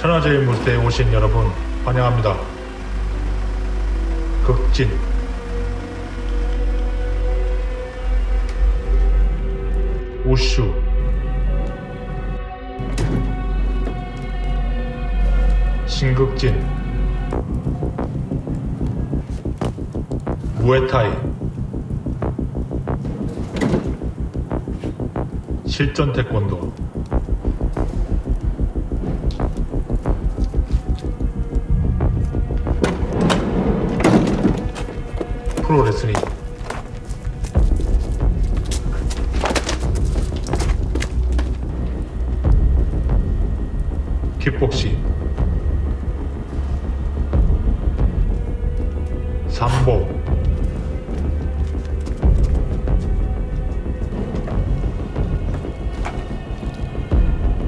천하제일무대에 오신 여러분 환영합니다. 극진 우슈 신극진 무에타이 실전 태권도 프로레슬링 킥복싱 삼보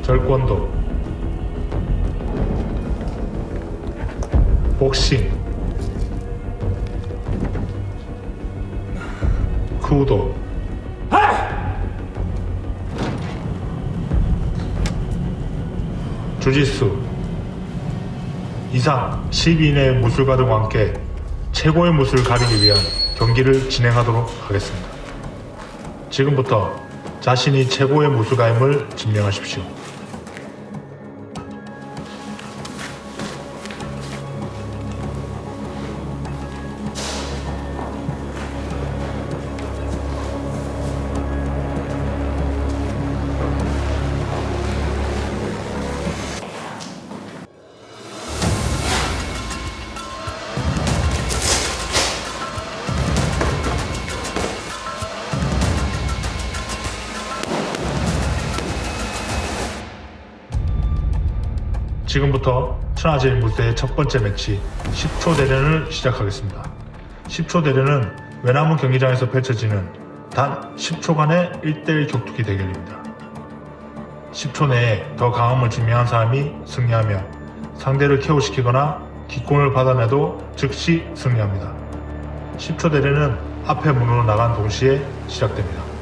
절권도 복싱 쿠도 주짓수 이상 12 이내의 무술가들과 함께 최고의 무술을 가리기 위한 경기를 진행하도록 하겠습니다. 지금부터 자신이 최고의 무술가임을 증명하십시오. 지금부터 천하제일무대의 첫 번째 매치 10초 대련을 시작하겠습니다. 10초 대련은 외나무 경기장에서 펼쳐지는 단 10초간의 1대1 격투기 대결입니다. 10초 내에 더 강함을 증명한 사람이 승리하며 상대를 KO시키거나 기권을 받아내도 즉시 승리합니다. 10초 대련은 앞에 문으로 나간 동시에 시작됩니다.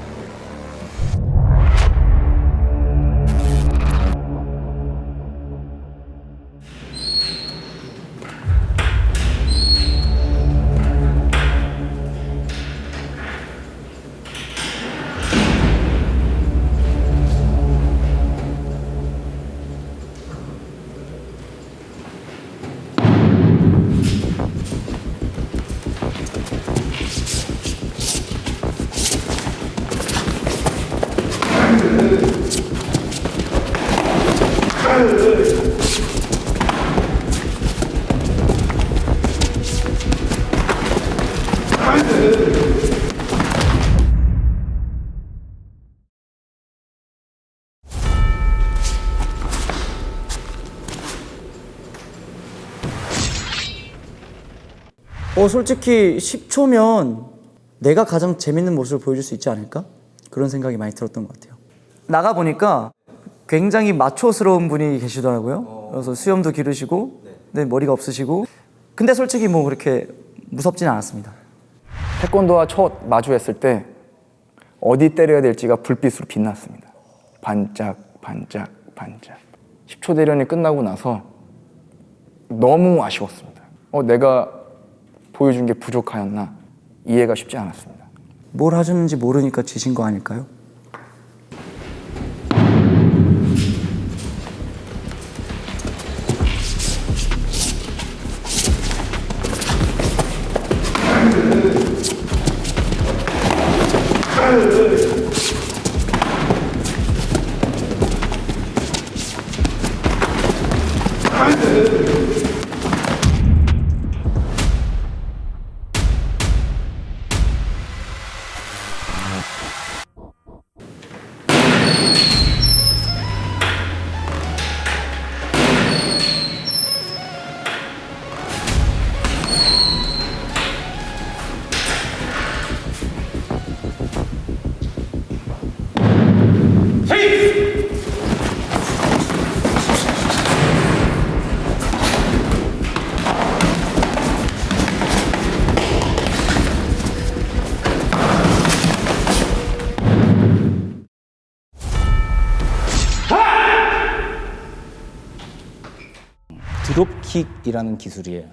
솔직히 10초면 내가 가장 재밌는 모습을 보여줄 수 있지 않을까? 그런 생각이 많이 들었던 것 같아요. 나가보니까 굉장히 마초스러운 분이 계시더라고요. 그래서 수염도 기르시고 근데 머리가 없으시고 근데 솔직히 뭐 그렇게 무섭진 않았습니다. 태권도와 첫 마주했을 때 어디 때려야 될지가 불빛으로 빛났습니다. 반짝 반짝 반짝. 10초 대련이 끝나고 나서 너무 아쉬웠습니다. 내가 보여준 게 부족하였나 이해가 쉽지 않았습니다. 뭘 하셨는지 모르니까 지신 거 아닐까요? 드롭킥이라는 기술이에요.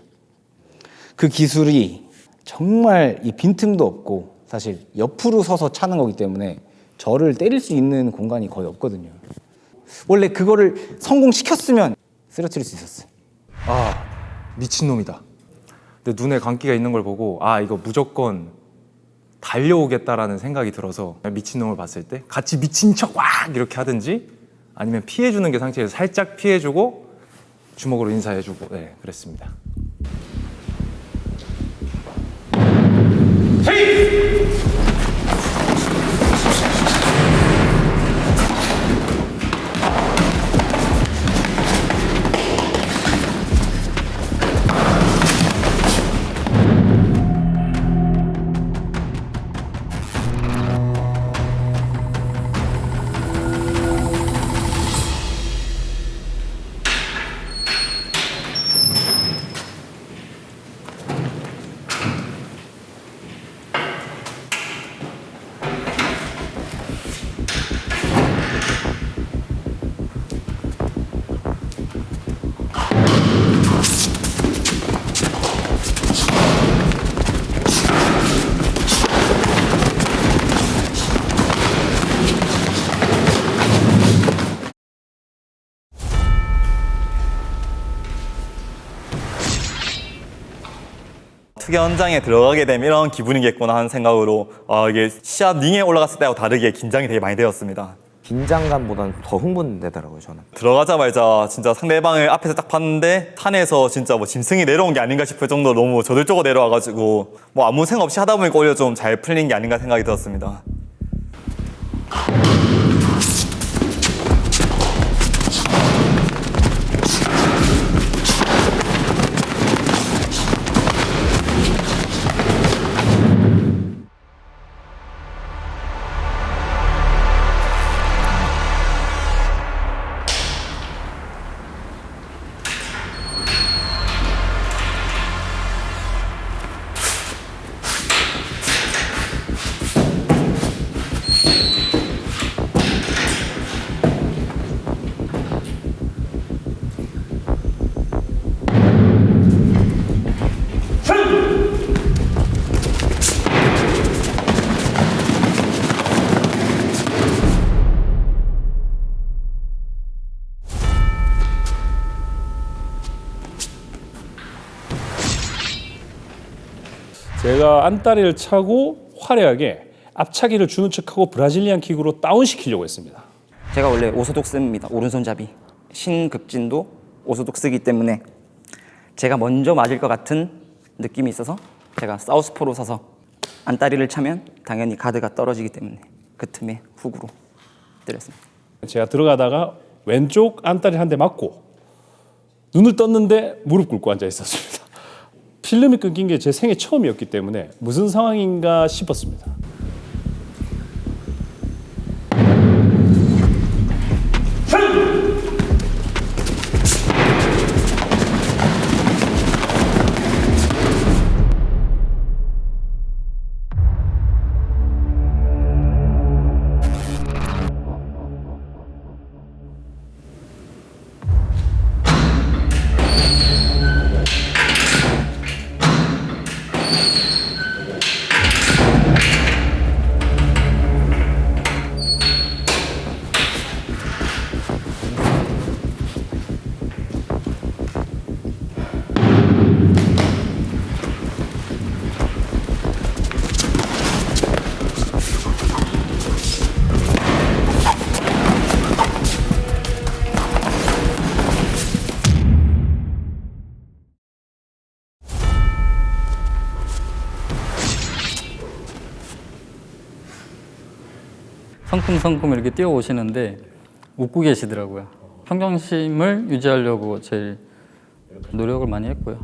그 기술이 정말 이 빈틈도 없고 사실 옆으로 서서 차는 거기 때문에 저를 때릴 수 있는 공간이 거의 없거든요. 원래 그거를 성공시켰으면 쓰러뜨릴 수 있었어요. 아, 미친놈이다. 근데 눈에 광기가 있는 걸 보고 아, 이거 무조건 달려오겠다라는 생각이 들어서 미친놈을 봤을 때 같이 미친 척 와 이렇게 하든지 아니면 피해주는 게 상체에서 살짝 피해주고 주먹으로 인사해주고 네, 그랬습니다. 투기 현장에 들어가게 되면 이런 기분이겠구나 하는 생각으로 이게 시합 링에 올라갔을 때하고 다르게 긴장이 되게 많이 되었습니다. 긴장감보다는 더 흥분되더라고요, 저는. 들어가자마자 진짜 상대방을 앞에서 딱 봤는데 탄에서 진짜 뭐 짐승이 내려온 게 아닌가 싶을 정도로 너무 저들쪽으로 내려와가지고 뭐 아무 생각 없이 하다 보니까 오히려 좀 잘 풀린 게 아닌가 생각이 들었습니다. 제가 안다리를 차고 화려하게 앞차기를 주는 척하고 브라질리안 킥으로 다운시키려고 했습니다. 제가 원래 오소독스입니다. 오른손잡이. 신극진도 오소독스이기 때문에 제가 먼저 맞을 것 같은 느낌이 있어서 제가 사우스포로 서서 안다리를 차면 당연히 가드가 떨어지기 때문에 그 틈에 훅으로 때렸습니다. 제가 들어가다가 왼쪽 안다리 한 대 맞고 눈을 떴는데 무릎 꿇고 앉아 있었습니다. 필름이 끊긴 게 제 생애 처음이었기 때문에 무슨 상황인가 싶었습니다. 성큼성큼 이렇게 뛰어오시는데 웃고 계시더라고요. 평정심을 유지하려고 제일 노력을 많이 했고요.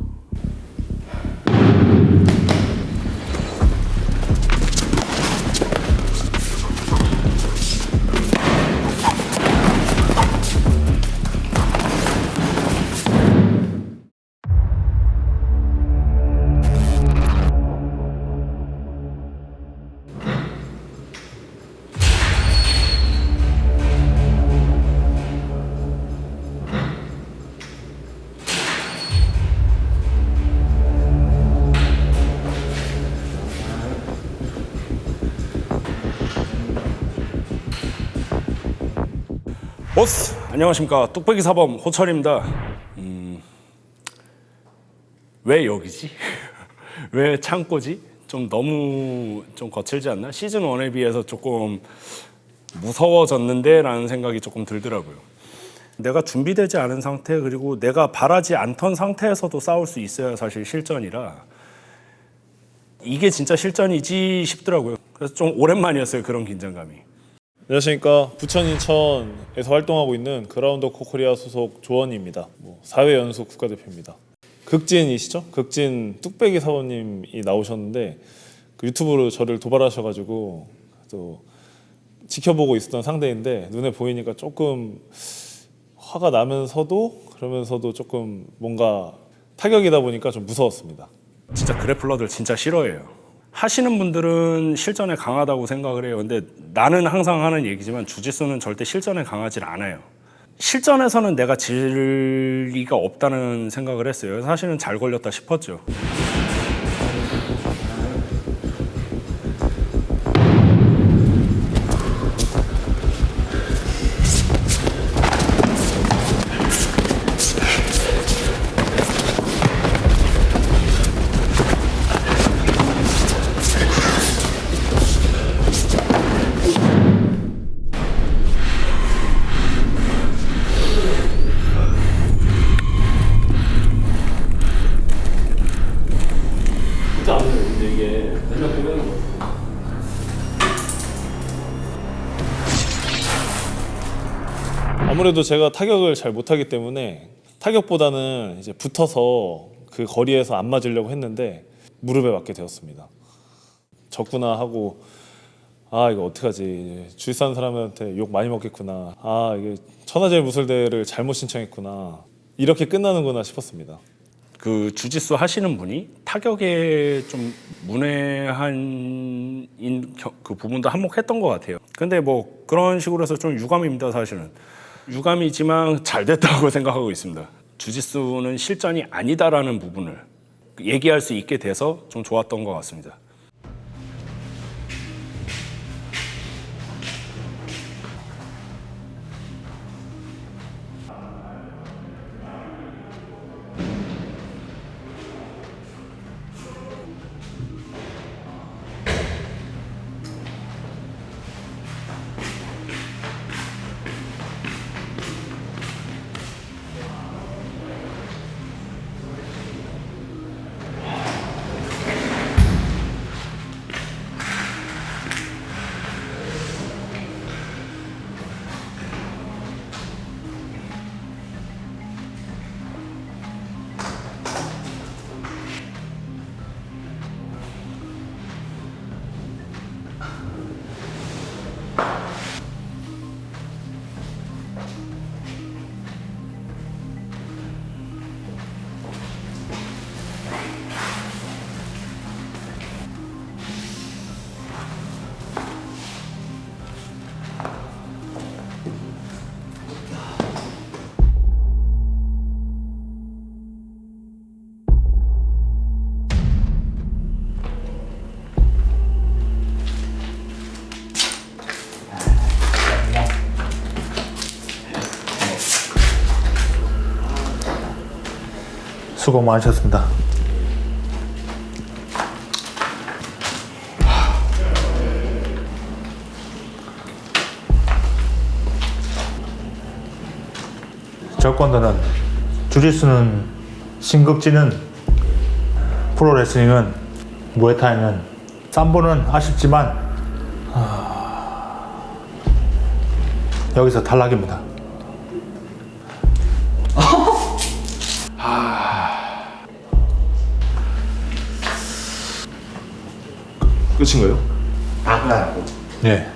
보스 안녕하십니까. 뚝배기 사범 호철입니다. 왜 여기지? 왜 창고지? 좀 너무 좀 거칠지 않나? 시즌 1에 비해서 조금 무서워졌는데 라는 생각이 조금 들더라고요. 내가 준비되지 않은 상태, 그리고 내가 바라지 않던 상태에서도 싸울 수 있어야 사실 실전이라 이게 진짜 실전이지 싶더라고요. 그래서 좀 오랜만이었어요, 그런 긴장감이. 안녕하십니까. 부천 인천에서 활동하고 있는 그라운더 코코리아 소속 조원입니다. 4회 연속 국가대표입니다. 극진이시죠? 극진 뚝배기 사원님이 나오셨는데 그 유튜브로 저를 도발하셔가지고 또 지켜보고 있었던 상대인데 눈에 보이니까 조금 화가 나면서도 그러면서도 조금 뭔가 타격이다 보니까 좀 무서웠습니다. 진짜 그래플러들 진짜 싫어해요. 하시는 분들은 실전에 강하다고 생각을 해요. 근데 나는 항상 하는 얘기지만 주짓수는 절대 실전에 강하지 않아요. 실전에서는 내가 질 리가 없다는 생각을 했어요. 사실은 잘 걸렸다 싶었죠. 아무래도 제가 타격을 잘 못하기 때문에 타격보다는 이제 붙어서 그 거리에서 안 맞으려고 했는데 무릎에 맞게 되었습니다. 졌구나 하고 아 이거 어떡하지, 주짓수 하는 사람한테 욕 많이 먹겠구나, 아 이게 천하제일 무술대회를 잘못 신청했구나, 이렇게 끝나는구나 싶었습니다. 그 주짓수 하시는 분이 타격에 좀 문외한 그 부분도 한몫했던 것 같아요. 근데 뭐 그런 식으로 해서 좀 유감입니다. 사실은 유감이지만 잘 됐다고 생각하고 있습니다. 주짓수는 실전이 아니다라는 부분을 얘기할 수 있게 돼서 좀 좋았던 것 같습니다. 수고 많으셨습니다. 저권도는 주짓수는 신극지는 프로레슬링은 무에타이는 삼보는 아쉽지만 여기서 탈락입니다. 끝인 거예요? 네.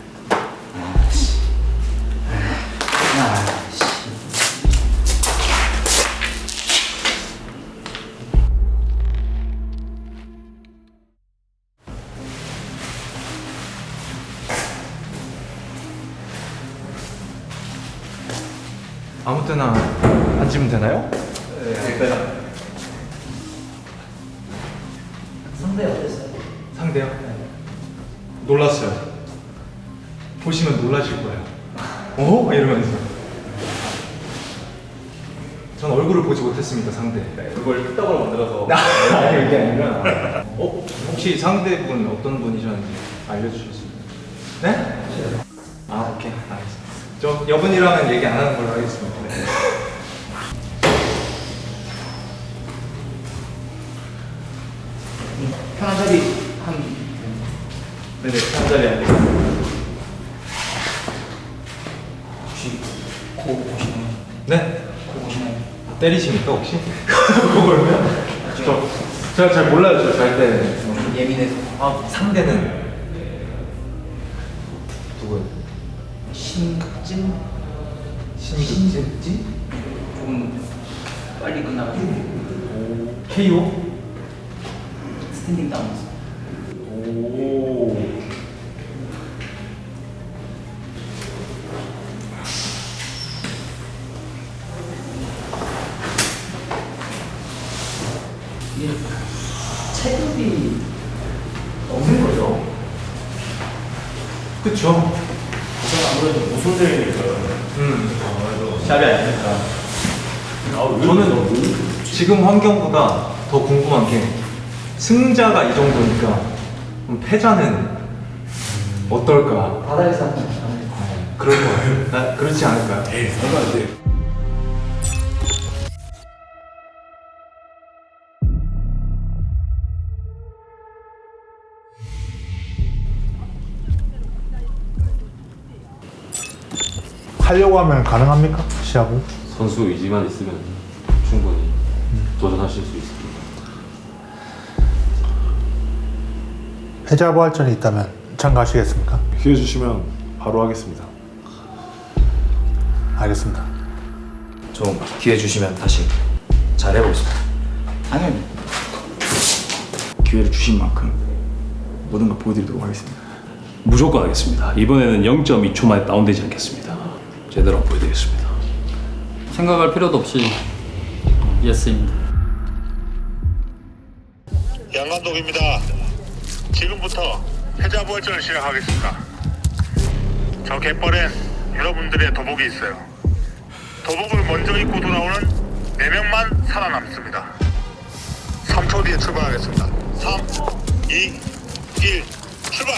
아무 때나 앉으면 되나요? 상대 어땠어요? 상대요? 놀랐어요. 보시면 놀라실 거예요. 어? 이러면서 얼굴을 보지 못했습니다, 상대. 그걸 흑떡을 만들어서 아니, 이게 아니라. 혹시 상대분 어떤 분이셨는지 알려주실 수 있나요? 네? 아, 오케이. 알겠습니다. 저 여분이랑은 얘기 안 하는 걸로 하겠습니다. 네. 편한 자리 한 네네, 한 자리 앉으세요. 혹시 코 보시나요? 네? 코 보시나요? 때리십니까, 혹시? 그걸요? 제가 잘 몰라요, 저 잘 때. 예민해서 아, 상대는 누구예요? 신극진? 신극진? 조금 빨리 끝나가지고 KO? 스탠딩 다운했어. 오. 이게 체급이 없는 거죠. 그쵸. 아무래도 무술대회니까 샵이 아니니까. 저는 지금 환경보다 더 궁금한 게 승자가 이 정도니까 그럼 패자는 어떨까? 바다에서 한번 그럴 것 같아요. 그렇지 않을까요? 에이 설마 안 돼. 하려고 하면 가능합니까? 시합을? 선수 의지만 있으면 충분히 도전하실 수 있습니다. 패자부활전이 있다면 참가하시겠습니까? 기회 주시면 바로 하겠습니다. 알겠습니다. 좀 기회 주시면 다시 잘해보겠습니다. 당연히 기회를 주신 만큼 모든 걸 보여드리도록 하겠습니다. 무조건 하겠습니다. 이번에는 0.2초 만에 다운되지 않겠습니다. 제대로 한번 보여드리겠습니다. 생각할 필요도 없이 예스입니다. 양 감독입니다. 지금부터 패자부활전을 시작하겠습니다. 저 갯벌엔 여러분들의 도복이 있어요. 도복을 먼저 입고 돌아오는 4명만 살아남습니다. 3초 뒤에 출발하겠습니다. 3, 2, 1, 출발!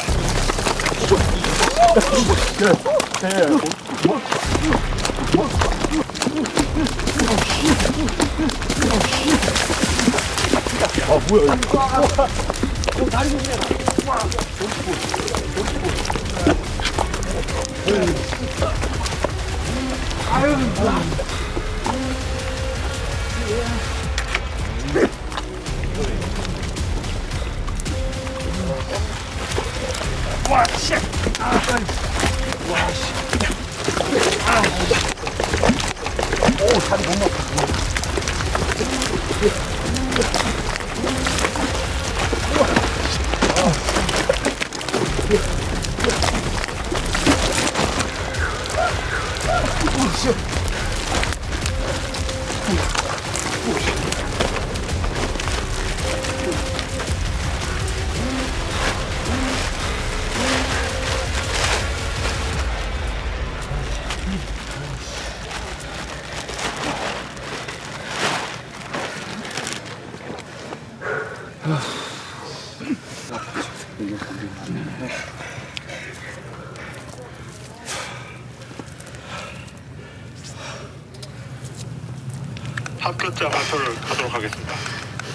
합격자 발표를 하도록 하겠습니다.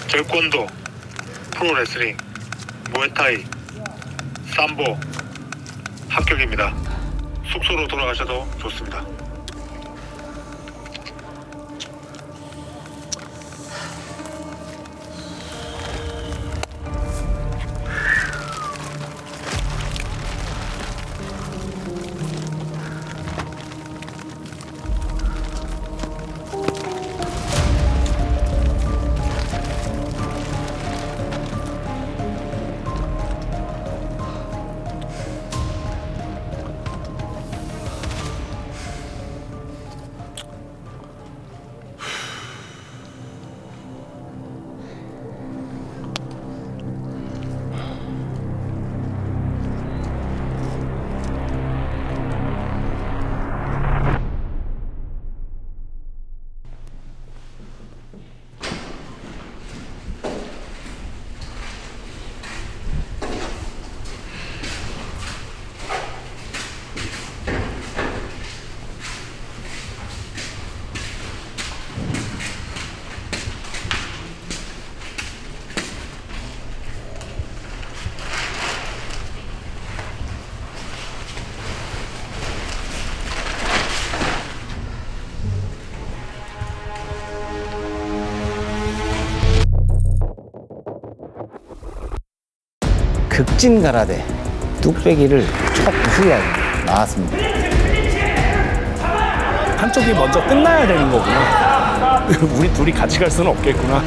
태권도, 프로레슬링, 무에타이, 삼보 합격입니다. 숙소로 돌아가셔도 좋습니다. 극진 가라데 뚝배기를 첫 후에 나왔습니다. 한쪽이 먼저 끝나야 되는 거구나. 우리 둘이 같이 갈 수는 없겠구나.